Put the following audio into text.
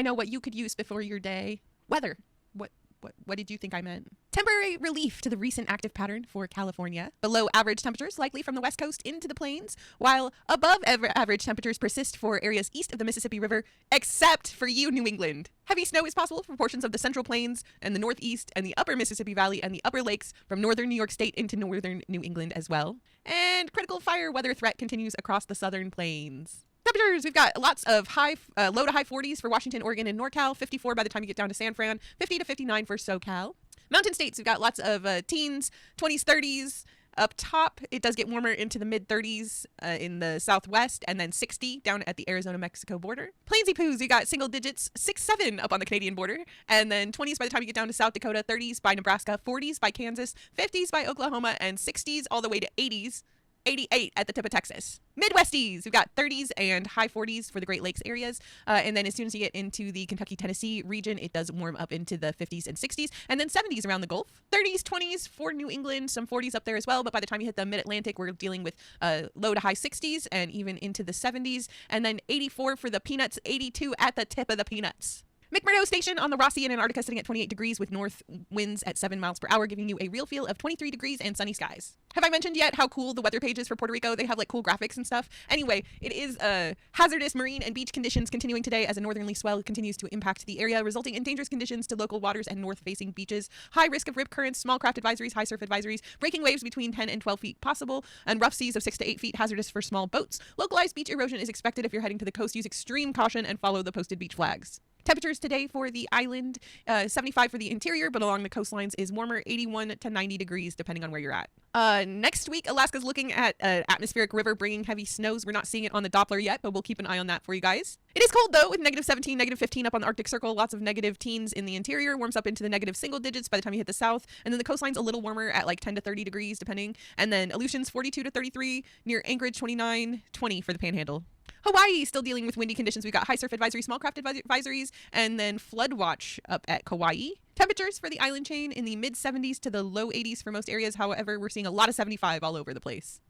I know what you could use before your day. Weather. What did you think I meant? Temporary relief to the recent active pattern for California. Below average temperatures likely from the west coast into the plains, while above average temperatures persist for areas east of the Mississippi River, except for you, New England. Heavy snow is possible for portions of the central plains and the northeast and the upper Mississippi Valley and the upper lakes from northern New York State into northern New England as well. And critical fire weather threat continues across the southern plains. Temperatures, we've got lots of low to high 40s for Washington, Oregon, and NorCal, 54 by the time you get down to San Fran, 50 to 59 for SoCal. Mountain states, we've got lots of teens, 20s, 30s. Up top, it does get warmer into the mid-30s in the southwest, and then 60 down at the Arizona-Mexico border. Plainsy poos, we got single digits, 6, 7 up on the Canadian border, and then 20s by the time you get down to South Dakota, 30s by Nebraska, 40s by Kansas, 50s by Oklahoma, and 60s all the way to 80s. 88 at the tip of Texas. Midwesties, we've got 30s and high 40s for the Great Lakes areas. And then as soon as you get into the Kentucky, Tennessee region, it does warm up into the 50s and 60s. And then 70s around the Gulf. 30s, 20s for New England, some 40s up there as well. But by the time you hit the mid-Atlantic, we're dealing with low to high 60s and even into the 70s. And then 84 for the Peanuts, 82 at the tip of the Peanuts. McMurdo Station on the Rossi in Antarctica sitting at 28 degrees with north winds at 7 miles per hour, giving you a real feel of 23 degrees and sunny skies. Have I mentioned yet how cool the weather page is for Puerto Rico? They have like cool graphics and stuff. Anyway, it is hazardous marine and beach conditions continuing today as a northerly swell continues to impact the area, resulting in dangerous conditions to local waters and north-facing beaches. High risk of rip currents, small craft advisories, high surf advisories, breaking waves between 10 and 12 feet possible, and rough seas of 6 to 8 feet hazardous for small boats. Localized beach erosion is expected if you're heading to the coast. Use extreme caution and follow the posted beach flags. Temperatures today for the island, 75 for the interior, but along the coastlines is warmer, 81 to 90 degrees, depending on where you're at. Next week, Alaska's looking at atmospheric river bringing heavy snows. We're not seeing it on the Doppler yet, but we'll keep an eye on that for you guys. It is cold, though, with negative 17, negative 15 up on the Arctic Circle. Lots of negative teens in the interior. Warms up into the negative single digits by the time you hit the south. And then the coastline's a little warmer at like 10 to 30 degrees, depending. And then Aleutians, 42 to 33. Near Anchorage, 29, 20 for the Panhandle. Hawaii still dealing with windy conditions. We've got high surf advisory, small craft advisories, and then flood watch up at Kauai. Temperatures for the island chain in the mid 70s to the low 80s for most areas. However, we're seeing a lot of 75 all over the place.